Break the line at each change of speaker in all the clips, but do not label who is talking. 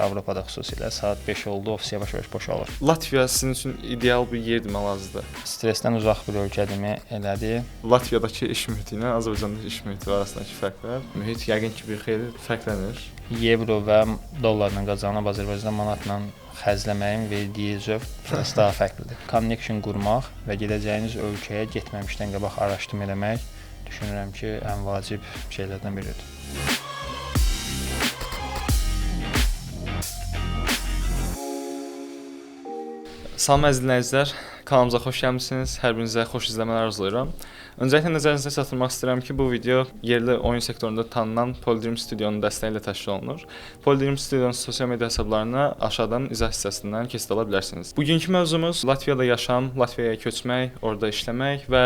Avropada xüsusilə. Saat 5 oldu, ofis yavaş-yavaş boşalır.
Latviya sizin üçün ideal bir yerdir hal-hazırda.
Stressdən uzaq bir ölkədimi elədi.
Latviyadakı iş mühiti ilə Azərbaycandakı iş mühiti arasındakı fərqlər, mühit yəqin ki, bir xeyli fərqlənir.
Evro və dollarla qazanıb Azərbaycan manatla xərcləməyin verdiyi zövq biraz daha fərqlidir. Connection qurmaq və gedəcəyiniz ölkəyə getməmişdən qabaq araşdırma eləmək düşünürəm ki, ən vacib şeylərdən biridir.
Salam əziz dinləyicilər, kanalımıza xoş gəlmisiniz. Hər birinizə xoş izləmələr arzulayıram. Öncəliklə nəzərinizə çatdırmaq istəyirəm ki, bu video yerli oyun sektorunda tanınan Polydream Studionun dəstəyi ilə təşkil olunur. Polydream Studionun sosial media hesablarına aşağıdan izah hissəsindən keçid ala bilərsiniz. Bugünkü mövzumuz Latviyada yaşam, Latviyaya köçmək, orada işləmək və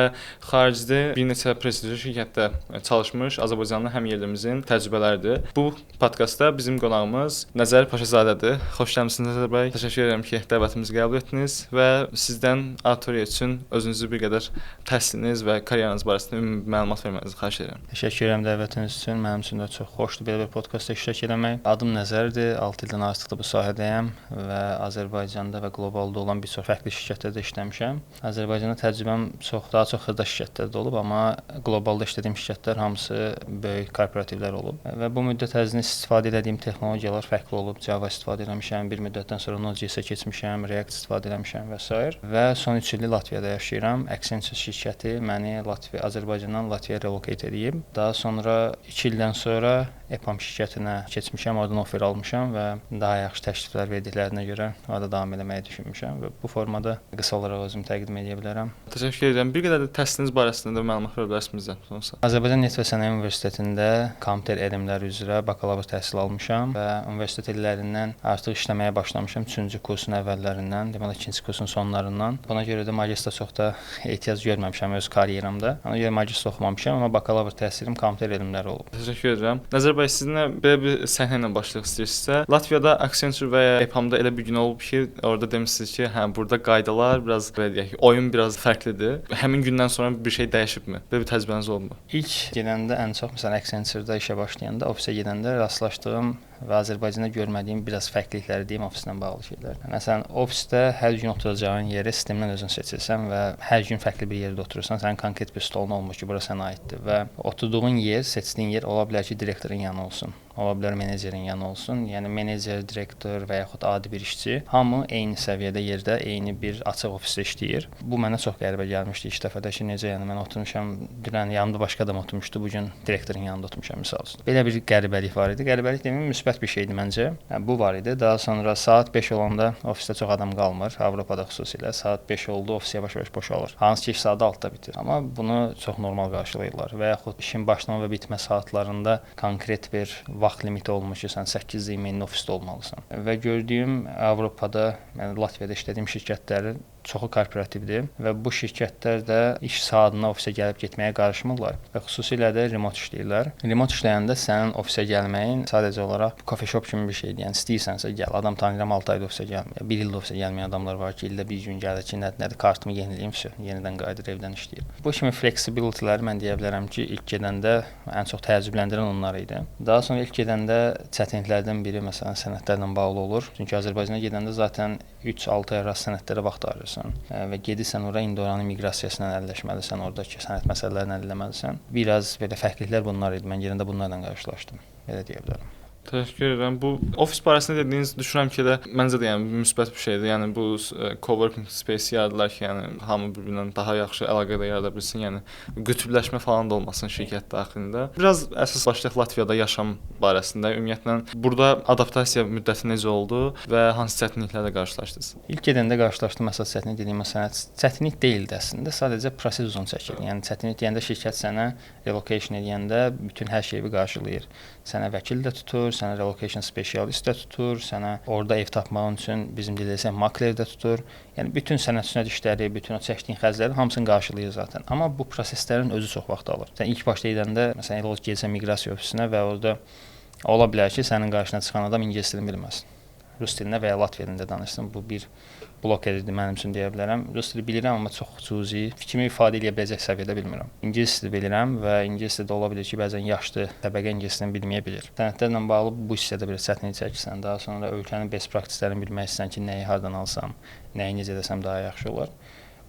xaricdə bir neçə prestijli şirkətdə çalışmış Azərbaycanlı həmyerlimizin təcrübələridir. Bu podkastda bizim qonağımız Nəzər Paşazadədir. Xoş gəlmisiniz Nəzər bəy. Təşəkkür edirəm ki, dəvətimizi qəbul etdiniz və sizdən auditoriya üçün özünüzü bir qədər təhsiliniz və karyeranız barəsində ümumi məlumat verməyinizi xahiş edirəm.
Təşəkkür edirəm dəvətiniz üçün. Mənim üçün də çox xoşdur belə bir podkastda iştirak etmək. Adım Nəzərdir. 6 ildən artıqdır bu sahədəyəm və Azərbaycanda və qlobalda olan bir çox fərqli şirkətlərdə işləmişəm. Azərbaycanda təcrübəm daha çox xırda şirkətlərdə olub, amma qlobalda işlədiyim şirkətlər hamısı böyük korporativlər olub və bu müddət ərzində istifadə etdiyim texnologiyalar fərqli olub. Java istifadə etmişəm, bir müddətdən sonra Node.js-ə keçmişəm, React istifadə etmişəm və s. və son 3 ildir Latviyada yaşayıram. Accenture şirkəti məni Azərbaycandan Latviyaya relocate edib. Daha sonra 2 ildən sonra EPAM şirkətinə keçmişəm, oradan offer almışam və daha yaxşı təkliflər verdiklərinə görə orada davam etməyi düşünmüşəm və bu formada qısa olaraq özümü təqdim edə bilərəm.
Təşəkkür edirəm. Bir qədər də təhsiliniz barəsində də məlumat verə bilərsiniz bizə?
Azərbaycan Neft və Sənaye Universitetində kompüter elmləri üzrə bakalavr təhsil almışam və universitet illərindən artıq işləməyə başlamışam. 3-cü kursun əvvəllərindən, deməli 2-ci kursun sonlarından. Buna görə də magistrə çox da ehtiyac görməmişəm öz karyeramda. Ona görə magistr oxumamışam, amma bakalavr təhsilim kompüter elmləri olub.
Təşəkkür edirəm. Nəzər bəy, sizinlə belə bir səhnə ilə başlayaq istəyirsinizsə, Latviyada Accenture və ya EPAM-da elə bir gün olub ki, orada demisiniz ki, burada qaydalar biraz belə deyək, oyun biraz fərqlidir. Həmin gündən sonra bir şey dəyişibmi? Belə bir təcrübəniz olubmu?
İlk gedəndə ən çox məsələn Accenture-da işə başlayanda, ofisə gedəndə rastlaşdığım və Azərbaycanda görmədiyim biraz fərqlilikləri deyim ofislə bağlı şeylər. Məsələn, ofisdə hər gün oturacağın yeri sistemdən özün seçirsən və hər gün fərqli bir yerdə oturursan, sənin konkret bir stolun olmur ki, bura sənə aiddir və oturduğun yer, seçdiyin yer ola bilər ki, direktorun yanı olsun. Ola bilər menecerin yanı olsun. Yəni menecer, direktor və yaxud adi bir işçi hamı eyni səviyyədə yerdə, eyni bir açıq ofisdə işləyir. Bu mənə çox qəribə gəlmişdi ilk dəfədə ki, necə yəni mən oturmuşam, dünən yanımda başqa adam oturmuşdu, bu gün direktorun yanında oturmuşam misal üçün. Belə bir qəribəlik var idi. Qəribəlik deməyim, müsbət bir şeydi məncə. Yəni, bu var idi. Daha sonra saat 5 olanda ofisdə çox adam qalmır. Avropada xüsusilə saat 5 oldu, ofis yavaş-yavaş boşalır. Hansı ki, iş saat 6-da bitir. Amma bunu çox normal qarşılayırlar və yaxud işin başlama və bitmə saatlarında konkret bir vaxt limiti olmuş ki, sən 8-də emailin ofisdə olmalısan. Və gördüyüm Avropada, yəni Latviyada işlədiyim şirkətlərin çoxu korporativdir və bu şirkətlər də iş saatına ofisə gəlib getməyə qarışmırlar və xüsusilə də remote işləyirlər. Remote işləyəndə sənin ofisə gəlməyin sadəcə olaraq coffee shop kimi bir şeydir. Yəni istəyirsənsə gəl. Adam tanıyıram 6 ayda ofisə gəlmir. 1 ildə ofisə gəlməyən adamlar var ki, ildə bir gün gəlir ki, nədir, kartımı yeniləyim, yenidən qayıdır evdən işləyir. Bu kimi flexibility-ləri mən deyə bilərəm ki, ilk gedəndə ən çox təəccübləndirən onlar idi. Daha sonra ilk gedəndə çətinliklərdən biri məsələn sənədlərlə bağlı olur. Çünki Azərbaycana gedəndə zaten 3-6 ay arası sənədlərə vaxt ayırırsan və gedirsən ora indi oranın miqrasiyası ilə əlləşməlisən, oradakı sənəd məsələlərini həll etməlisən. Biraz belə fərqliliklər bunlar idi. Mən gedəndə bunlarla qarşılaşdım. Belə deyə bilərəm.
Təşəkkür edirəm. Bu ofis barəsində dediyiniz düşünürəm ki, məncə də yəni müsbət bir şeydir. Yəni bu coworking space yaradılar ki, yəni hamı bir-birinə daha yaxşı əlaqə də yarada bilsin. Yəni qütbləşmə falan da olmasın şirkət daxilində. Biraz əsas başlayaq Latviyada yaşam barəsində. Ümumiyyətlə burada adaptasiya müddəti necə oldu və hansı çətinliklərlə qarşılaşdınız?
İlk gedəndə qarşılaşdığım əsas çətinlik dediyim məsələ çətinlik deyildi əslində. Sadəcə proses uzun çəkir. Yəni çətinlik deyəndə şirkət sənə relocation edəndə bütün hər şeyi qarşılayır. Sənə vəkil də tutur, sənə relocation specialist də tutur, sənə orada ev tapmağın üçün bizim dildə desək makler də tutur. Yəni bütün sənəd işləri, bütün o çəkdiyin xərcləri hamısını qarşılayır zaten. Amma bu proseslərin özü çox vaxt alır. Sən ilk başda edəndə məsələn elə gəlsən miqrasiya ofisinə və orada ola bilər ki, sənin qarşına çıxan adam ingilis dilini bilməsin. rus dilində və ya latviya dilində danışsın. Bu bir blokerdir mənim üçün deyə bilərəm. Rus dili bilirəm, amma çox xüsusi, fikrimi ifadə edə biləcək səviyyədə bilmirəm. İngilis dili bilirəm və ingilis dilində ola bilər ki, bəzən yaşlı təbəqə ingilis dilini bilməyə bilir. Sənədlərlə bağlı bu hissədə bir çətinlik çəkirsən. Daha sonra ölkənin best practice-lərini bilmək istəyirsən ki, nəyi hardan alsam, nəyi necə desəm daha yaxşı olar.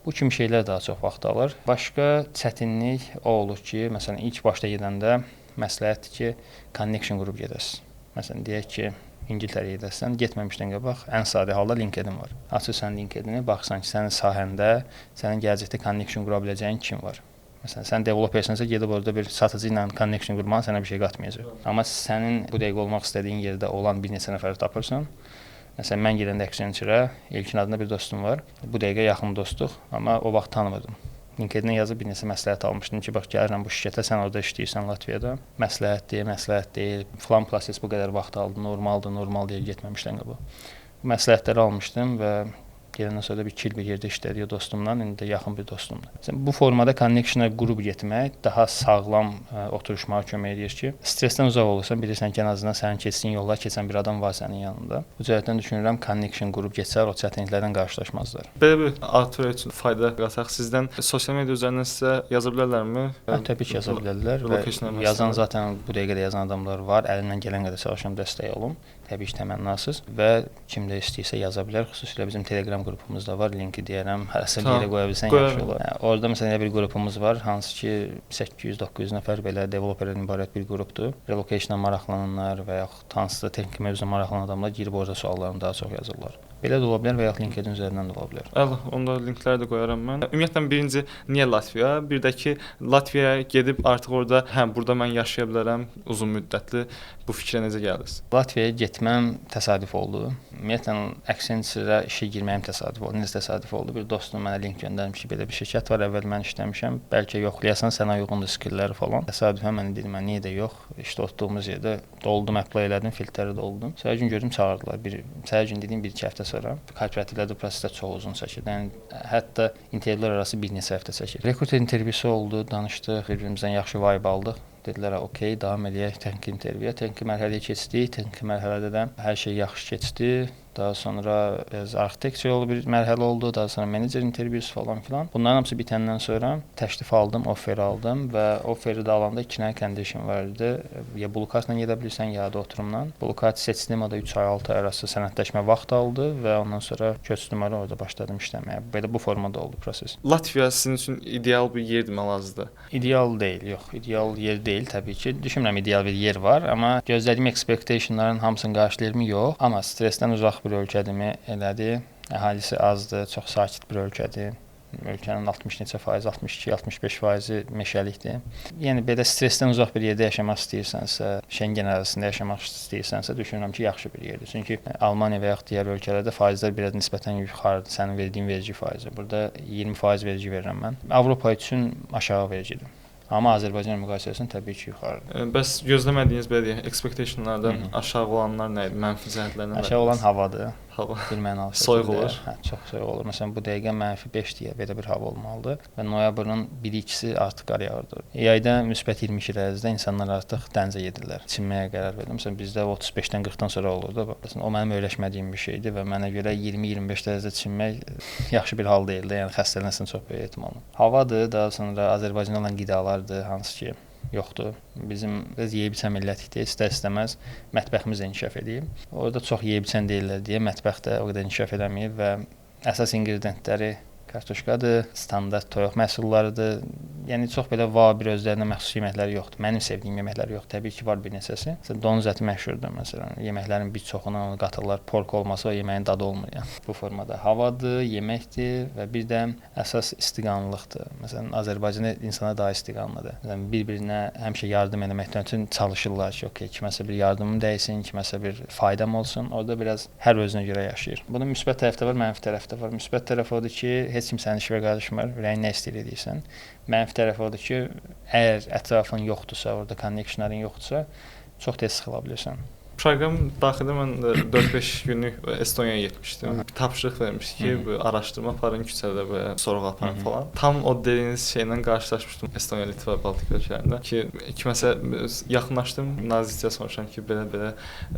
Bu kimi şeylər daha çox vaxt alır. Başqa çətinlik o olur ki, məsələn, ilk başda gedəndə məsləhətdir ki, connection qrup gedəsiz. Məsələn, deyək ki, İngiltərəyə gedəsən, getməmişdən qabaq ən sadə halda LinkedIn var. Açırsan LinkedIn-i, baxırsan ki, sənin sahəndə, sənin gələcəkdə connection qura biləcəyin kim var. Məsələn, sən developersənsə gedib orada bir satıcı ilə connection qurman sənə bir şey qatmayacaq. Amma sənin bu dəqiqə olmaq istədiyin yerdə olan bir neçə nəfəri tapırsan. Məsələn, mən gedəndə Accenture-ə İlkin adında bir dostum var. Bu dəqiqə yaxın dostuq, amma o vaxt tanımırdım. LinkedIn-ə yazıb bir neçə məsləhət almışdım ki, bax gəlirəm bu şirkətə, sən orada işləyirsən Latviyada. Məsləhət deyil, filan proses bu qədər vaxt aldı, normal deyə getməmişdən qabaq. Bu məsləhətləri almışdım və gələndən sonra da 2 il bir yerdə işlədik dostumla, indi də yaxın bir dostumdur. Bu formada connection-a qrup getmək daha sağlam oturuşmağa kömək edir ki, stressdən uzaq olursan, bilirsən ki, ən azından sənin keçdiyin yolda keçən bir adam var sənin yanında. Bu cəhətdən düşünürəm, connection qrup geçsələr o çətinliklərdən qarşılaşmazlar.
Belə bir auditoriya üçün fayda qataq sizdən sosial media üzərindən sizə yaza bilərlərmi?
Təbii ki, yaza bilərlər və yazan zaten bu dəqiqədə yazan adamlar var. Əlindən gələn qədər çalışıram dəstək olum. Təbii ki, təmənnasız və kim də istəyirsə yaza bilər. Xüsusilə bizim Telegram qrupumuz da var. Linki deyərəm. Hərəsə bir yerə qoya bilsən yaxşı olar. Yəni, orada məsələn elə bir qrupumuz var, hansı ki 800-900 nəfər belə developerdən ibarət bir qrupdur. Relocation-a maraqlananlar və yaxud hansısa texniki mövzuya maraqlanan adamlar girib orada suallarını daha çox yazırlar. Belə də ola bilər və yaxud LinkedIn üzərindən də ola bilər.
Əla, onda linkləri də qoyaram mən. Ümumiyyətlə birinci niyə Latviya? Bir də ki Latviyaya gedib artıq orada burada mən yaşaya bilərəm uzun müddətli. Bu fikrə necə gəldiniz?
Latviyaya getməm təsadüf oldu. Ümumiyyətlə Accenture-ə işə girməyim təsadüf oldu. Necə təsadüf oldu? Bir dostum mənə link göndərmiş ki, belə bir şirkət var, əvvəl mən işləmişəm. Bəlkə yoxlayasan, sənə uyğundur skillləri falan. Təsadüfən mən dedim, niyə də yox? İşdə otduğumuz yerdə doldum, apply elədim, filtrləri doldum. Səhər gün gördüm çağırdılar. Səhər gün dediyim 1-2 həftə sonra. Korporativlərdə proseslər çox uzun çəkir. Yəni hətta intervyular arası bir neçə həftə çəkir. Rekruter intervyusu oldu, danışdıq, bir-birimizdən yaxşı vibe aldıq. Dedilər, okey, davam eləyək texniki intervyuya. Texniki mərhələyə keçdik. Texniki mərhələdə də hər şey yaxşı keçdi. Daha sonra arxitektur bir mərhələ oldu, daha sonra menecer intervyusu falan filan. Bunların hamısı bitəndən sonra təklif aldım, offer aldım və offeri də alanda 2 dənə condition var idi. Ya blokatla gedə bilirsən, ya da oturumla. Blokat seçdim, o da 3 ay 6 ay arası sənədləşmə vaxt aldı və ondan sonra köçdüm orada başladım işləməyə. Belə bu formada oldu proses.
Latviya sizin üçün ideal bir yerdir hal-hazırda?
İdeal deyil, yox. İdeal yer deyil təbii ki. Düşünmürəm ideal bir yer var, amma gözlədiyim expectationların hamısını qarşılayırmı? Yox. Amma stressdən uzaq bir ölkədimi elədi. Əhalisi azdır, çox sakit bir ölkədir. Ölkənin 60 neçə faiz, 62-65% meşəlikdir. Yəni belə stressdən uzaq bir yerdə yaşamaq istəyirsənsə, Şengen ərazisində yaşamaq istəyirsənsə, düşünürəm ki, yaxşı bir yerdir. Çünki Almaniya və yaxud digər ölkələrdə faizlər biraz nisbətən yuxarıdır, sənin verdiyin vergi faizi. Burada 20% vergi verirəm mən. Avropa üçün aşağı vergidir. Amma Azərbaycan müqayisəsində təbii ki, yuxarıdır.
Bəs gözləmədiyiniz belə deyək, expectationlardan aşağı olanlar nə idi? Mənfi cəhətlər nə?
Aşağı olan havadır.
Hava.
Bir mənalı
soyuq olur.
Hə, çox soyuq olur. Məsələn, bu dəqiqə -5 deyə belə bir hava olmalıdır və noyabrın 1-2-si artıq qar yağırdı. Yayda müsbət 22 dərəcədə insanlar artıq dənizə gedirlər. Çimməyə qərar verdim. Məsələn, bizdə 35-dən 40-dan sonra olurdu. Məsələn, o mənim öyrəşmədiyim bir şeydir və mənə görə 20-25 dərəcədə çimmək yaxşı bir hal deyildi. Yəni xəstələnəsən çox böyük ehtimalla. Havadır, daha sonra Azərbaycanda olan qidalardır, hansı ki yoxdur. Bizim biz yeyib-içən millətikdir. İstər-istəməz mətbəximiz də inkişaf edib. Orada çox yeyib-içən deyirlər deyə mətbəx də o qədər inkişaf edəməyib və əsas inqridiyentləri kartoşkadır, standart toyuq məhsullarıdır. Yəni çox belə bir özlərinə məxsus yeməkləri yoxdur. Mənim sevdiyim yeməklər yox. Təbii ki, var bir neçəsi. Məsələn, donuz əti məşhurdur məsələn. Yeməklərin bir çoxuna onu qatırlar. Pork olmasa o yeməyin dadı olmur yəni. Bu formada havadır, yeməkdir və bir də əsas istiqanlıqdır. Məsələn, Azərbaycanda insana daha istiqanlıdır. Məsələn, bir-birinə həmişə yardım etməkdən üçün çalışırlar ki, okey, kiməsə bir yardımım dəysin, kiməsə bir faydam olsun. Orada biraz hər özünə görə yaşayır. Bunun müsbət tərəfi də var, mənfi tərəfi də var. Müsbət tərəfi odur ki, heç kim sənin işinə qarışmır, ürəyin nə istəyir edirsən. Mənfi tərəfi odur ki, əgər ətrafın yoxdursa, orada connectionların yoxdursa, çox tez sıxıla bilirsən.
Proqram daxilində mən 4-5 günlük Estoniyaya getmişdim. Bir tapşırıq vermişdi ki, bu araşdırma aparın, küçədə və sorğu aparın falan. Tam o dediyiniz şeylə qarşılaşmışdım Estoniya, Litva, Baltik ölkələrində ki, kiməsə yaxınlaşdım, nazikcə soruşan ki, belə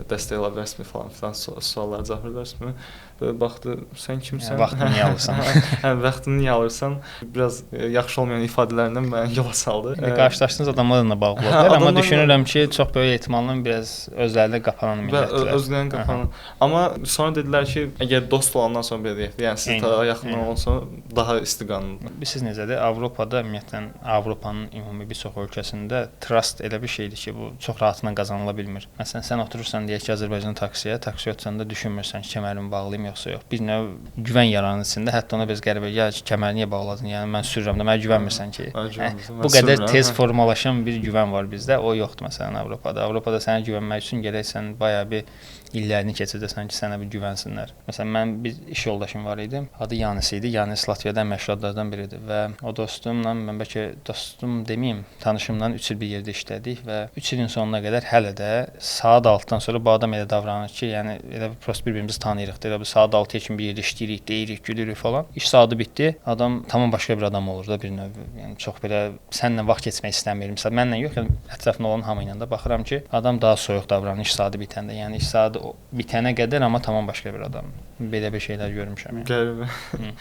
dəstək ala bilərsiniz falan filan suallar cavab verərsiniz. Belə baxdı, sən kimsən?
Vaxtını niyə alırsan?
Hə, vaxtını niyə alırsan? Biraz yaxşı olmayan ifadələrlə məni yola saldı.
Qarşılaşdığınız adamlarla bağlı ola bilər, amma düşünürəm ki, çox böyük ehtimalla biraz özlərində qapanan millətdirlər.
Özlərini qapanan. Amma sonra dedilər ki, əgər dost olandan sonra belə deyək, yəni siz daha yaxın olsa daha istiqanlıdır.
Siz necədir? Avropada ümumiyyətlə Avropanın ümumi bir çox ölkəsində trust elə bir şeydir ki, bu çox rahatla qazanıla bilmir. Məsələn, sən oturursan deyək ki, Azərbaycan taksiyə oturanda düşünmürsən ki, kəmərimi bağlayım yoxsa yox. Bir növ güvən yaranır içində. Hətta ona biz qəribə ya kəməri niyə bağladın? Yəni mən sürürəm də, mənə güvənmirsən ki. Bu qədər tez formalaşan bir güvən var bizdə. O yoxdur məsələn Avropada. Avropada sənə güvənmək üçün gərək sən bayağı bir illərini keçirdəsən ki, sənə bir güvənsinlər. Məsələn, mən bir iş yoldaşım var idi. Adı Yanis idi. Yanis Latviyada məşhur adlardan biridir və o dostumla mən bəlkə dostum deməyim, tanışımla 3 il bir yerdə işlədik və 3 ilin sonuna qədər hələ də saat 6-dan sonra bu adam elə davranır ki, yəni elə prosta bir-birimizi tanıyırıq. Elə bir saat 6-ya kimi bir yerdə işləyirik, deyirik, gülürük falan. İş saatı bitdi. Adam tamam başqa bir adam olur da bir növ. Yəni çox belə səninlə vaxt keçirmək istəmir. Məsələn, mənlə yox, yəni ətrafında olan hamı ilə də baxıram ki, adam daha soyuq davranır iş saatı bitəndə. Yəni iş saatı bitənə qədər amma tamam başqa bir adam. Belə bir şeylər görmüşəm. Yəni.
Qəribə.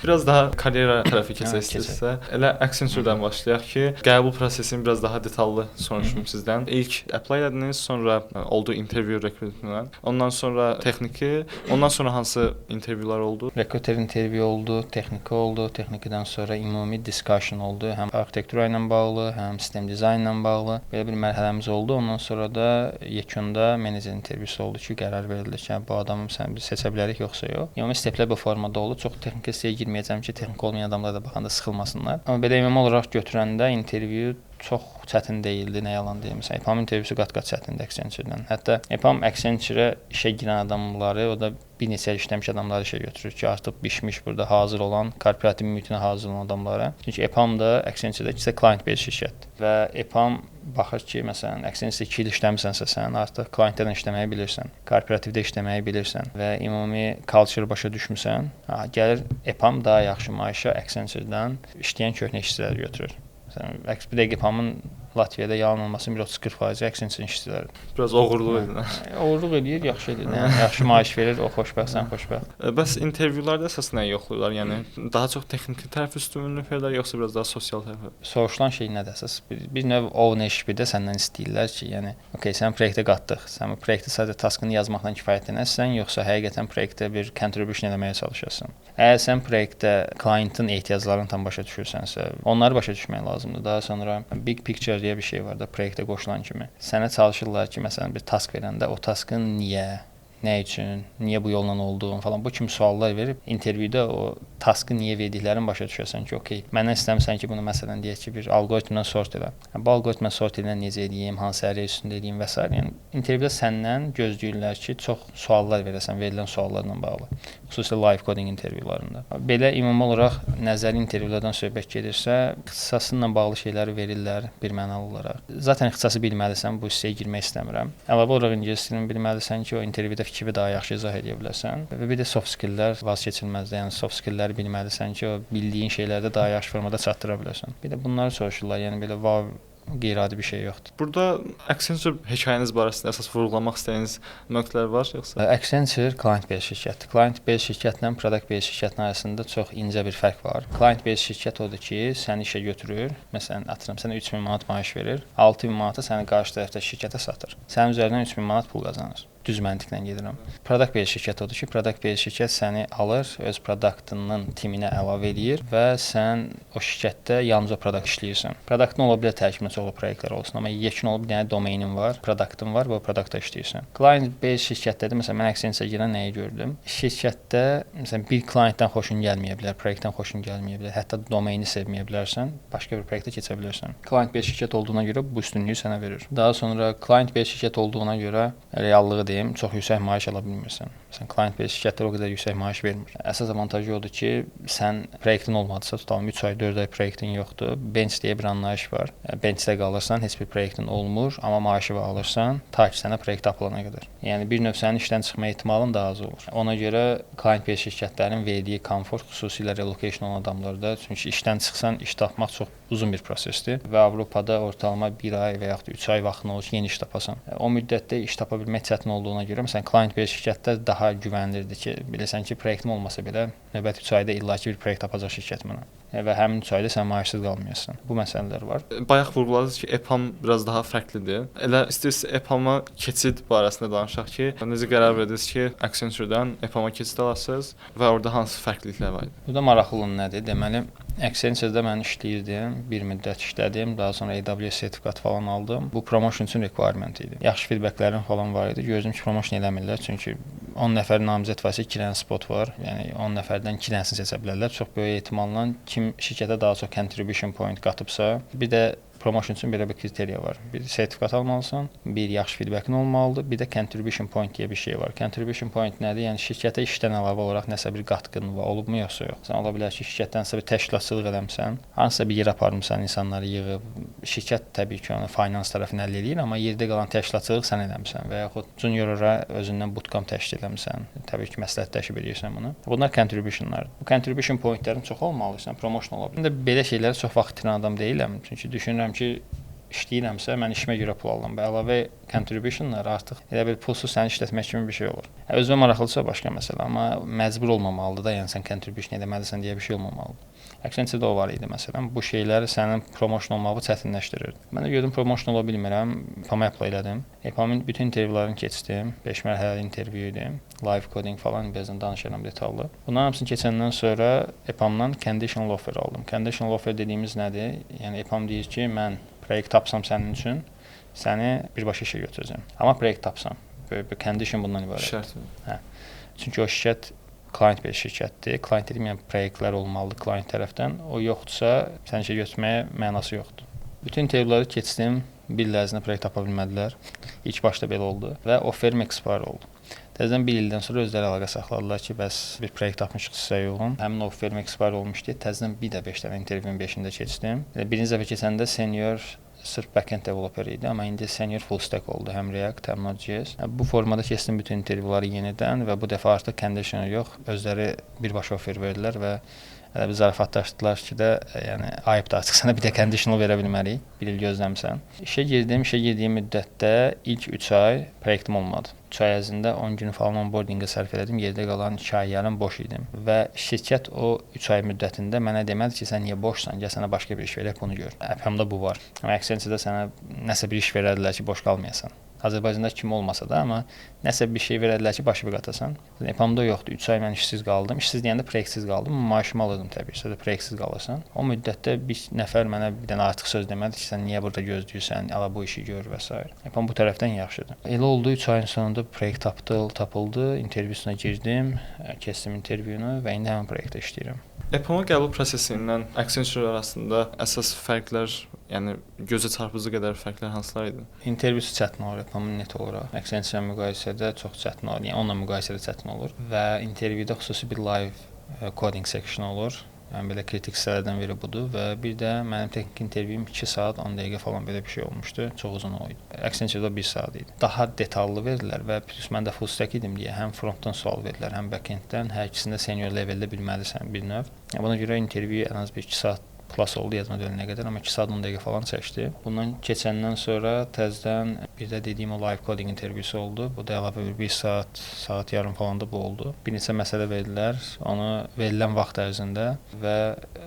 Biraz daha karyera tərəfi keçək istəyirsə, elə Accenture-dan başlayaq ki, qəbul prosesini biraz daha detallı soruşum sizdən. İlk apply elədiniz, sonra oldu interview recruitment, ondan sonra texniki, ondan sonra hansı interviewlar oldu?
Recruiter interview oldu, texniki oldu, texnikidən sonra ümumi discussion oldu, həm arxitektura ilə bağlı, həm sistem dizayn ilə bağlı. Belə bir mərhələmiz oldu. Ondan sonra da yekunda menecer intervyusu oldu ki, qərar verildi ki, bu adamı biz seçə bilərik yoxsa yox. Ümumi steplər bu formada oldu. Çox texniki hissəyə girməyəcəm ki, texnik olmayan adamlar da baxanda sıxılmasınlar. Amma belə ümumi olaraq götürəndə intervyu çox çətin deyildi, nə yalan deyim. Məsələn, EPAM intervyusu qat-qat çətindir Accenture-dən. Hətta EPAM Accenture-ə işə girən adamları, o da bir neçə il işləmiş adamları işə götürür ki, artıq bişmiş burada hazır olan, korporativ mühitinə hazır olan adamlara. Çünki EPAM da Accenture-də ikisi client-based şirkətdir. Və EPAM baxır ki, məsələn, Accenture-də 2 il işləmisənsə sən, artıq klientlərlə işləməyi bilirsən, korporativdə işləməyi bilirsən və ümumi culture başa düşmüsən, gəlir EPAM daha yaxşı maaşa Accenture-dan işləyən köhnə işçiləri götürür. Məsələn, bir dəqiqə EPAM-ın Latviyada yalan olmasın 30-40% Accenture işçiləri.
Biraz oğurluq edir.
Oğurluq eləyir, yaxşı edir. Yəni yaxşı maaş verir, o xoşbəxt, sən xoşbəxt.
Bəs intervyularda əsas nəyi yoxlayırlar? Yəni daha çox texniki tərəf üstünlük verirlər, yoxsa biraz daha sosial tərəf?
Soruşulan şey nədir əsas? Bir növ ownership-də səndən istəyirlər ki, yəni okey, sən proyektə qatdıq. Sən bu proyektdə sadəcə taskını yazmaqla kifayətlənəsən, yoxsa həqiqətən proyektə bir contribution etməyə çalışırsan? Əgər sən proyektdə klientin ehtiyaclarını tam başa düşürsənsə, onları başa düşmək lazımdır. Daha sonra big picture deyə bir şey var da proyektə qoşulan kimi. Sənə çalışırlar ki, məsələn bir task verəndə o taskın niyə, nə üçün, niyə bu yolla olduğunu falan bu kimi suallar verib intervyuda o taskı niyə verdiklərini başa düşəsən ki, okey, məndən istəmirsən ki, bunu məsələn deyək ki, bir alqoritmdən sort elə. Bu alqoritmə sort edən necə edeyim, hansı ərə üstündə edeyim və s. Yəni intervyuda səndən gözləyirlər ki, çox suallar verəsən verilən suallarla bağlı. Xüsusilə live coding intervyularında. Belə ümumi olaraq nəzəri intervyulardan söhbət gedirsə, ixtisası ilə bağlı şeyləri verirlər birmənalı olaraq. Zaten ixtisası bilməlisən, bu hissəyə girmək istəmirəm. Əlavə olaraq ingilis dilini bilməlisən ki, o intervyuda fikri daha yaxşı izah edə bilərsən. Və bir də soft skilllər vazgeçilməzdir. Yəni soft skillləri bilməlisən ki, o bildiyin şeylərdə daha yaxşı formada çatdıra bilərsən. Bir də bunları soruşurlar. Yəni belə qeyri-adi bir şey yoxdur.
Burada Accenture hekayəniz barəsində əsas vurğulamaq istədiyiniz nöqtələr var yoxsa?
Accenture client-based şirkətdir. Client-based şirkətlə product-based şirkətin arasında çox incə bir fərq var. Client-based şirkət odur ki, səni işə götürür. Məsələn, atıram sənə 3000 manat maaş verir. 6000 manatı səni qarşı tərəfdə şirkətə satır. Sənin üzərindən 3000 manat pul qazanır. Düz məntiqlə gedirəm. Product-based şirkət odur ki, product-based şirkət səni alır, öz produktının timinə əlavə edir və sən o şirkətdə yalnız o produkt işləyirsən. Produktun ola bilər tərkibində çoxlu proyektlər olsun, amma yekun olub bir dənə domeinin var, produktun var və o produktda işləyirsən. Client-based şirkətdə məsələn mən Accenture-ə girən nəyi gördüm? Şirkətdə məsələn bir klientdən xoşun gəlməyə bilər, proyektdən xoşun gəlməyə bilər, hətta domeini sevməyə bilərsən, başqa bir proyektə keçə bilərsən. Client-based şirkət olduğuna görə bu üstünlüyü sənə verir. Daha sonra client-based şirkət olduğuna görə reallığı deyim, çox yüksək maaş ala bilmirsən. Məsələn, client-based şirkətlər o qədər yüksək maaş vermir. Əsas avantajı odur ki, sən proyektin olmadısa, tutalım 3 ay, 4 ay proyektin yoxdur. Bench deyə bir anlayış var. Benchdə qalırsan, heç bir proyektin olmur, amma maaşı alırsan, ta ki sənə proyekt tapılana qədər. Yəni bir növ sənin işdən çıxma ehtimalın daha az olur. Ona görə client-based şirkətlərin verdiyi komfort, xüsusilə relocation olan adamlarda, çünki işdən çıxsan, iş tapmaq çox uzun bir prosesdir və Avropada ortalama 1 ay və yaxud da 3 ay vaxtın olur ki, yeni iş tapasan. O müddətdə iş tapa bilmək çətin olduğuna görə, məsələn, client-based şirkətlər daha güvənilirdir ki, bilirsən ki, proyektim olmasa belə növbəti 3 ayda illaki bir proyekt tapacaq şirkət mənə. Və həmin 3 ayda sən maaşsız qalmayasan. Bu məsələlər var.
Bayaq vurğuladınız ki, EPAM biraz daha fərqlidir. Elə istəyirsiniz EPAM-a keçid barəsində danışaq ki, necə qərar verdiniz ki, Accenture-dan EPAM-a keçid alasınız və orada hansı fərqliliklər var?
Burada maraqlı nədir? Deməli, Accenture-da mən işləyirdim, bir müddət işlədim, daha sonra AWS sertifikat falan aldım. Bu promotion üçün requirement idi. Yaxşı feedbacklərim falan var idi. Gördüm ki, promotion eləmirlər, çünki 10 nəfər namizəd varsa 2 dənə spot var. Yəni 10 nəfərdən 2 dənəsini seçə bilərlər. Çox böyük ehtimalla kim şirkətə daha çox contribution point qatıbsa, bir də promotion üçün belə bir kriteriya var. Bir sertifikat almalısan, bir yaxşı feedbackin olmalıdır, bir də contribution point deyə bir şey var. Contribution point nədir? Yəni şirkətə işdən əlavə olaraq nəsə bir qatqın olubmu yoxsa yox. Sən ola bilər ki, şirkətdən nəsə bir təşkilatçılıq eləmisən, hansısa bir yerə aparmısan, insanları yığıb, şirkət təbii ki, onu finans tərəfini həll eləyir, amma yerdə qalan təşkilatçılıq sən eləmisən və yaxud juniorlara özündən bootcamp təşkil etmisən. Təbii ki, məsləhətləşib eləyirsən bunu. Bunlar contributionlardır. Bu contribution pointlərin çox olmalı, sən promotion ola bilər. İndi belə şeylərə çox vaxt itirən adam deyiləm, çünki düşünürəm ki, işləyirəmsə, mən işimə görə pul alıram və əlavə contributionlar artıq elə bir pulsuz səni işlətmək kimi bir şey olur. Özümə maraqlısa başqa məsələ, amma məcbur olmamalıdır da, yəni sən contribution etməlisən deyə bir şey olmamalıdır. Accenture-da o var idi məsələn. Bu şeylər sənin promotion olmağı çətinləşdirir. Mən də gördüm promotion ola bilmirəm, EPAM-a apply elədim. EPAM-ın bütün intervyularını keçdim. 5 mərhələli intervyu idi. Live coding falan bizdən danışıram detallı. Bunların hamısını keçəndən sonra EPAM-dan conditional offer aldım. Conditional offer dediyimiz nədir? Yəni EPAM deyir ki, mən proyekt tapsam sənin üçün, səni birbaşa işə götürəcəm. Amma proyekt tapsam. Böyük bir condition bundan ibarət.
Şərt.
Hə. Çünki o şirkət client-based şirkətdir. Client dedim, yəni proyektlər olmalıdır client tərəfdən. O yoxdursa, səni işə götürməyə mənası yoxdur. Bütün intervyuları keçdim. Bir il ərzində proyekt tapa bilmədilər. İlk başda belə oldu və offerim expire oldu. Təzədən bir ildən sonra özləri əlaqə saxladılar ki, bəs bir proyekt tapmışıq sizə uyğun. Həmin offerim expire olmuşdu. Təzədən bir də 5 dənə intervyunun 5-də keçdim. Birinci dəfə keçəndə senior sırf backend developer idi, amma indi senior full stack oldu, həm React, həm Node.js. Bu formada keçdim bütün intervyuları yenidən və bu dəfə artıq conditioner yox, özləri birbaşa offer verdilər və elə bir zarafatlaşdılar ki də, yəni ayıbdır artıq sənə bir də conditional verə bilmərik. Bir il gözləmsən. İşə girdiyim müddətdə ilk 3 ay proyektim olmadı. 3 ay ərzində 10 gün falan onboardinga sərf elədim. Yerdə qalan 2 ay yarım boş idim. Və şirkət o 3 ay müddətində mənə demədi ki, sən niyə boşsan, gəl sənə başqa bir iş verək, bunu gör. Əpəmdə bu var. Amma Accenture-da sənə nəsə bir iş verədilər ki, boş qalmayasan. Azərbaycanda kim olmasa da, amma nəsə bir şey verədilər ki, başı bir qatasan. EPAM-da yoxdur. 3 ay mən işsiz qaldım. İşsiz deyəndə proyektsiz qaldım. Maaşımı alırdım təbii ki, proyektsiz qalırsan. O müddətdə bir nəfər mənə bir dənə artıq söz demədi ki, sən niyə burada gözləyirsən, ala bu işi gör və s. EPAM bu tərəfdən yaxşıdır. Elə oldu 3 ayın sonunda proyekt tapıldı, intervyusuna girdim, keçdim intervyunu və indi həmin proyektdə işləyirəm.
EPAM-a qəbul prosesi ilə Accenture arasında əsas fərqlər, yəni gözə çarpıcı qədər fərqlər hansılar idi?
İntervyusu çətin olur, EPAM-ın net olaraq. Accenture-la müqayisədə çox çətin olur, yəni onunla müqayisədə çətin olur və intervyuda xüsusi bir live coding section olur. Yəni belə kritik hissələrdən biri budur və bir də mənim texnik intervyum 2 saat 10 dəqiqə falan belə bir şey olmuşdu. Çox uzun o idi. Accenture-da 1 saat idi. Daha detallı verdilər və plus mən də full stack idim deyə həm frontdan sual verdilər, həm backenddən. Hər ikisində senior leveldə bilməlisən bir növ. Yəni buna görə intervyu ən az bir 2 saat plus oldu, yazma dönənə qədər, amma 2 saat 10 dəqiqə falan çəkdi. Bundan keçəndən sonra təzədən bir də dediyim o live coding intervyusu oldu. Bu da əlavə bir saat yarım falan da bu oldu. Bir neçə məsələ verdilər, onu verilən vaxt ərzində və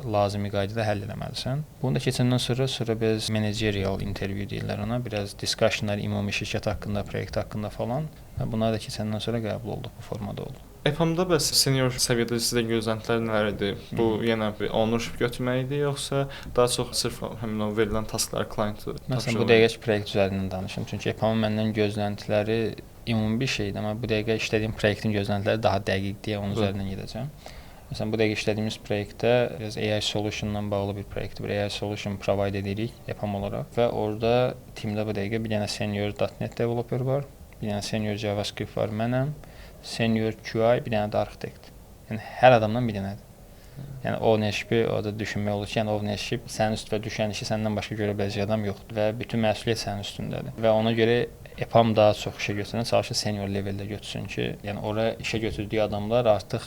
lazımi qaydada həll etməlisən. Bunu da keçəndən sonra biz managerial interview deyirlər ona, biraz discussionlar ümumi şirkət haqqında, proyekt haqqında falan. Və bunlar da keçəndən sonra qəbul oldu, bu formada oldu.
EPAM-da bəs senior səviyyədə sizə gözləntilər nələr idi? Bu yenə bir ownership götürmək idi, yoxsa daha çox sırf həmin o verilən taskları klientə tapşırmaq?
Məsələn, bu dəqiqə proyekt üzərindən danışım. Çünki EPAM-ın məndən gözləntiləri ümumi bir şeydir, amma bu dəqiqə işlədiyim proyektin gözləntiləri daha dəqiq deyə onun üzərindən gedəcəm. Məsələn, bu dəqiqə işlədiyimiz proyektdə biraz AI solution-la bağlı bir proyektdir. Bir AI solution provide edirik EPAM olaraq və orada timdə bu dəqiqə bir dənə senior .NET developer var. bir dənə senior JavaScript var mənəm, senior QA, bir dənə də arxitekt. Yəni hər adamdan bir dənədir. Yəni ownership-i o da düşünmək olur ki, yəni ownership sənin üstünə düşən işi səndən başqa görə biləcək adam yoxdur və bütün məsuliyyət sənin üstündədir. Və ona görə EPAM daha çox işə götürən, çalışır senior leveldə götürsün ki, yəni ora işə götürdüyü adamlar artıq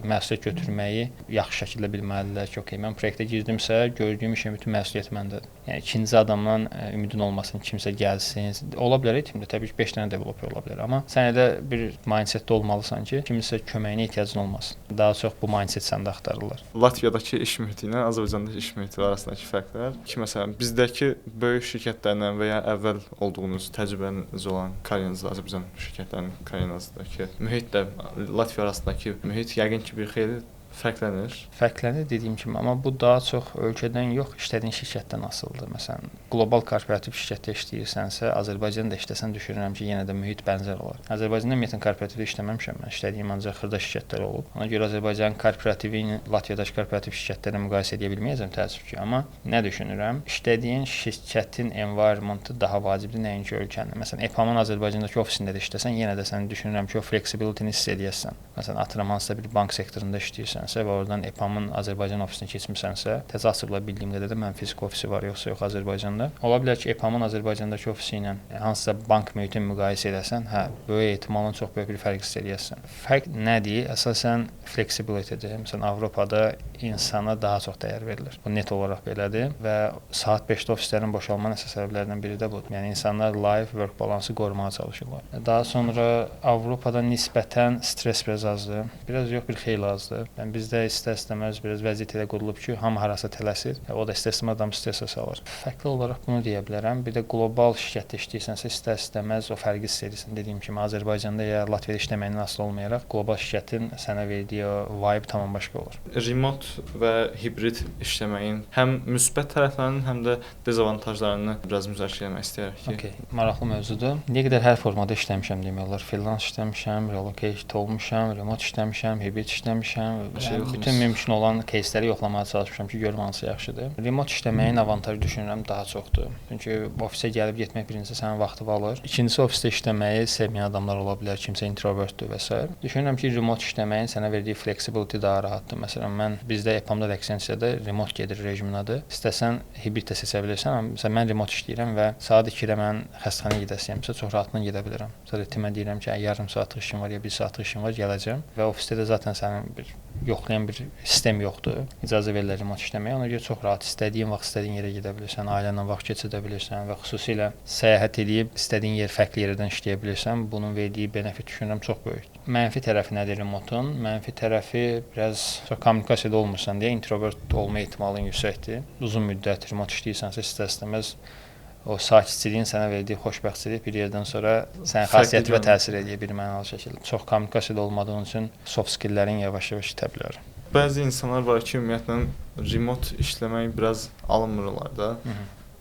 məsuliyyət götürməyi yaxşı şəkildə bilməlidirlər ki, okey, mən proyektə girdimsə, gördüyüm işin bütün məsuliyyəti məndədir. Yəni ikinci adamdan ümidin olmasın, kimsə gəlsin. Ola bilər timdə təbii ki 5 dənə developer ola bilər, amma sən elə bir mindsetdə olmalısan ki, kiminsə köməyinə ehtiyacın olmasın. Daha çox bu mindset səndə axtarırlar.
Latviyadakı iş mühiti ilə Azərbaycandakı iş mühiti arasındakı fərqlər ki, məsələn, bizdəki böyük şirkətlərlə və ya əvvəl olduğunuz təcrübəniz olan karyeranızda Azərbaycan şirkətlərinin karyeranızdakı mühit də Latviya arasındakı mühit yəqin ki, bir xeyli fərqlənir.
Fərqlənir dediyim kimi, amma bu daha çox ölkədən yox, işlədiyin şirkətdən asılıdır. Məsələn, qlobal korporativ şirkətdə işləyirsənsə, Azərbaycanda işləsən düşünürəm ki, yenə də mühit bənzər olar. Azərbaycanda ümumiyyətlə korporativdə işləməmişəm mən. İşlədiyim ancaq xırda şirkətlər olub. Ona görə Azərbaycanın korporativi ilə Latviyadakı korporativ şirkətlərlə müqayisə edə bilməyəcəm təəssüf ki, amma nə düşünürəm? İşlədiyin şirkətin environmentı daha vacibdir nəinki ölkənin. Məsələn, EPAM-ın Azərbaycandakı ofisində də işləsən, yenə də sən düşünürəm ki, o flexibility-ni hiss edəsən. Məsələn, atıram hansısa bir bank sektorunda işləyirsən və oradan EPAM-ın Azərbaycan ofisinə keçmisənsə, təzə açıblar bildiyim qədərdə mən fiziki ofisi var yoxsa yox Azərbaycanda. Ola bilər ki, EPAM-ın Azərbaycandakı ofisi ilə hansısa bank mühitini müqayisə edəsən, hə, böyük ehtimalla çox böyük bir fərq hiss edəsən. Fərq nədir? Əsasən flexibility-dir. Məsələn, Avropada insana daha çox dəyər verilir. Bu net olaraq belədir və saat 5-də ofislərin boşalmanın əsas səbəblərindən biri də budur. Yəni insanlar life work balansı qorumağa çalışırlar. Daha sonra Avropada nisbətən stress biraz azdır. Biraz yox, bir xeyli azdır. Yəni bizdə istər-istəməz biraz vəziyyət elə qurulub ki, hamı harasa tələsir. O da istər-istəməz adamı stressə salır. Fərqli olaraq bunu deyə bilərəm. Bir də qlobal şirkətdə işləyirsənsə, istər-istəməz o fərqi hiss edirsən. Dediyim kimi Azərbaycanda ya Latviyada işləməyindən asılı olmayaraq qlobal şirkətin sənə verdiyi o vibe tamam başqa olur.
Remote və hibrid işləməyin həm müsbət tərəflərinin, həm də dezavantajlarını biraz müzakirə etmək istəyirəm ki.
Okay, maraqlı mövzudur. Nə qədər hər formada işləmişəm demək olar. Freelance işləmişəm, relocate olmuşam, remote işləmişəm, hibrid işləmişəm. Bütün mümkün olan кейsləri yoxlamağa çalışmışam ki, görüm hansı yaxşıdır. Remote işləməyin avantajı düşünürəm daha çoxdur. Çünki ofisə gəlib getmək birincisi sənin vaxtını alır. İkincisi ofisdə işləməyi sevməyən adamlar ola bilər, kimsə introvertdir və s. Düşünürəm ki, remote işləməyin sənə verdiyi flexibility daha rahatdır. Məsələn, mən bizdə EPAM-da da əksəriyyətdə remote gedir rejimin adı. İstəsən hibrid də seçə bilirsən, amma məsələn mən remote işləyirəm və saat 2-də mən xəstəxanaya gedəsiyəmsə çox rahatlıqla gedə bilərəm. Sonra timə deyirəm ki, yarım saatlıq işim var ya 1 saatlıq işim var, gələcəm və ofisdə də zaten sənin bir yoxlayan bir sistem yoxdur. İcazə verirlər remote işləməyə. Ona görə çox rahat istədiyin vaxt istədiyin yerə gedə bilirsən, ailənlə vaxt keçirə bilirsən və xüsusilə səyahət edib istədiyin yer fərqli yerdən işləyə bilirsən. Bunun verdiyi benefit düşünürəm çox böyükdür. Mənfi tərəfi nədir remoteun? Mənfi tərəfi biraz çox kommunikasiyada olmursan deyə introvert olma ehtimalın yüksəkdir. Uzun müddət remote işləyirsənsə istər-istəməz o sakitçiliyin sənə verdiyi xoşbəxtçilik bir yerdən sonra sənin xasiyyətinə təsir edir bir mənalı şəkildə. Çox kommunikasiyada olmadığın üçün soft skilllərin yavaş-yavaş itə bilər.
Bəzi insanlar var ki, ümumiyyətlə remote işləmək biraz alınmırlar da.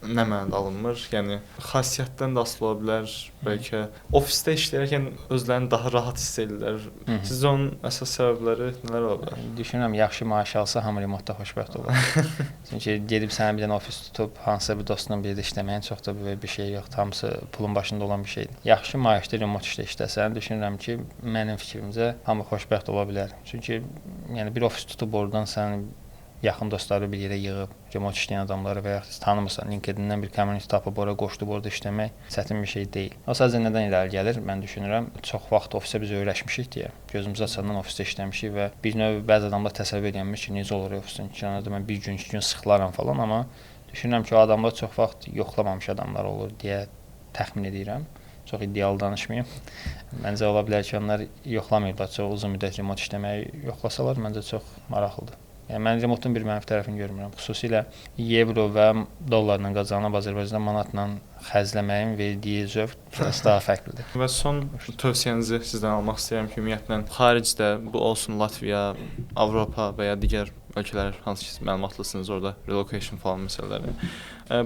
Nə mənada alınmır? Yəni xasiyyətdən də asılı ola bilər. Bəlkə ofisdə işləyərkən özlərini daha rahat hiss edirlər. Sizcə onun əsas səbəbləri nələr ola bilər?
Düşünürəm yaxşı maaş alsa hamı remotedə xoşbəxt olar. Çünki gedib sənə bir dənə ofis tutub hansısa bir dostunla birlikdə işləməyin çox da böyük bir şey yoxdur. Hamısı pulun başında olan bir şeydir. Yaxşı maaşlı remote işdə işləsən, düşünürəm ki, mənim fikrimcə hamı xoşbəxt ola bilər. Çünki yəni bir ofis tutub oradan sən yaxın dostları bir yerə yığıb, remote işləyən adamları və ya tanımırsan, LinkedIn-dən bir community tapıb ora qoşulub orada işləmək çətin bir şey deyil. O sadəcə nədən irəli gəlir? Mən düşünürəm, çox vaxt ofisə biz öyrəşmişik deyə. Gözümüz açandan ofisdə işləmişik və bir növ bəzi adamlar təsəvvür edəmir ki, necə olur ofisdən ki, mən bir gün, 2 gün sıxılaram falan, amma düşünürəm ki, o adamlar çox vaxt yoxlamamış adamlar olur deyə təxmin edirəm. Çox ideal danışmayım. Məncə ola bilər ki, onlar yoxlamayıblar, çox uzun müddət remote işləməyi yoxlasalar, məncə çox maraqlıdır. Yəni mən remoteun bir mənfi tərəfini görmürəm. Xüsusilə evro və dollarla qazanıb Azərbaycanda manatla xərcləməyin verdiyi zövq biraz daha fərqlidir.
Və son tövsiyənizi sizdən almaq istəyirəm ki, ümumiyyətlə xaricdə bu olsun Latviya, Avropa və ya digər ölkələr hansı ki məlumatlısınız orada relocation falan məsələləri.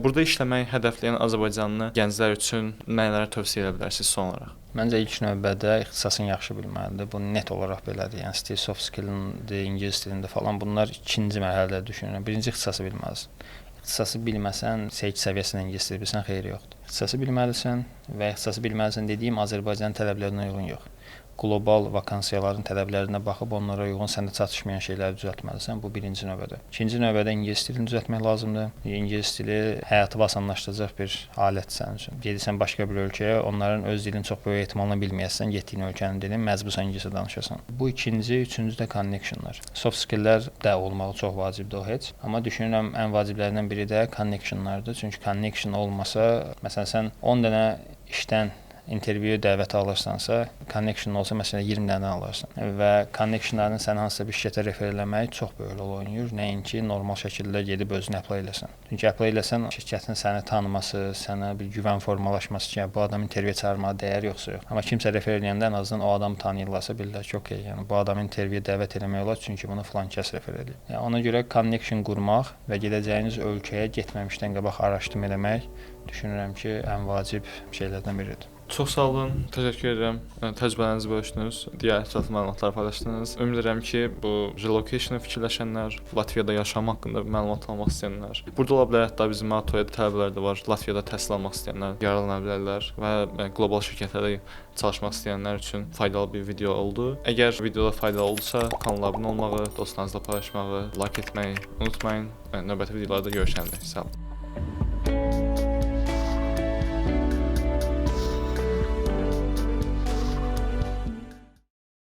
Burada işləməyi hədəfləyən Azərbaycanlı gənclər üçün nələri tövsiyə edə bilərsiniz son olaraq?
Məncə ilk növbədə ixtisasını yaxşı bilməlidir. Bu net olaraq belədir. Yəni istəyir soft skill'indir, ingilis dilində falan bunlar ikinci mərhələdə düşünürəm. Birinci ixtisası bilməlisən. ixtisası bilməsən, C2 səviyyəsində ingilis dili bilsən xeyri yoxdur. İxtisası bilməlisən və ixtisası bilməlisən dediyim Azərbaycan tələblərinə uyğun yox. Qlobal vakansiyaların tələblərinə baxıb onlara uyğun səndə çatışmayan şeyləri düzəltməlisən. Bu birinci növbədə. İkinci növbədə ingilis dilini düzəltmək lazımdır. İngilis dili həyatı asanlaşdıracaq bir alətdir sənin üçün. Gedirsən başqa bir ölkəyə, onların öz dilini çox böyük ehtimalla bilməyəsən, getdiyin ölkənin dilini məcbursan ingiliscə danışasan. Bu ikinci, üçüncü də connectionlar. Soft skilllər də olmağı çox vacibdir o heç. Amma düşünürəm ən vaciblərindən biri də connectionlardır. Çünki connection olmasa, məsələn sən 10 dənə işdən intervyu dəvəti alırsansa, connection olsa məsələn 20 dənə alarsan və connectionların sən hansısa bir şirkətə refer eləmək çox böyük rol oynayır. Nəinki normal şəkildə gedib özünü apply eləsən. Çünki apply eləsən şirkətin səni tanıması, sənə bir güvən formalaşması ki, bu adam intervyuya çağırmağa dəyər yoxsa yox. Amma kimsə refer eləyəndə ən azından o adamı tanıyırlarsa bilirlər ki, okey, yəni bu adamı intervyuya dəvət eləmək olar çünki bunu filan kəs refer eləyir. Yəni ona görə connection qurmaq və gedəcəyiniz ölkəyə getməmişdən qabaq araşdırma eləmək düşünürəm ki, ən vacib şeylərdən biridir.
Çox sağ olun, təşəkkür edirəm. Təcrübələrinizi bölüşdünüz, digər ətraflı məlumatlar paylaşdınız. Ümid edirəm ki, bu relocation-ı fikirləşənlər, Latviyada yaşam haqqında məlumat almaq istəyənlər, burada ola bilər hətta bizim ATOYA tələbələr də var, Latviyada təhsil almaq istəyənlər yararlana bilərlər və qlobal şirkətlərdə çalışmaq istəyənlər üçün faydalı bir video oldu. Əgər videoda faydalı oldusa, kanala abunə olmağı, dostlarınızla paylaşmağı, like etməyi unutmayın. Növbəti videolarda görüşərik. Sağ olun.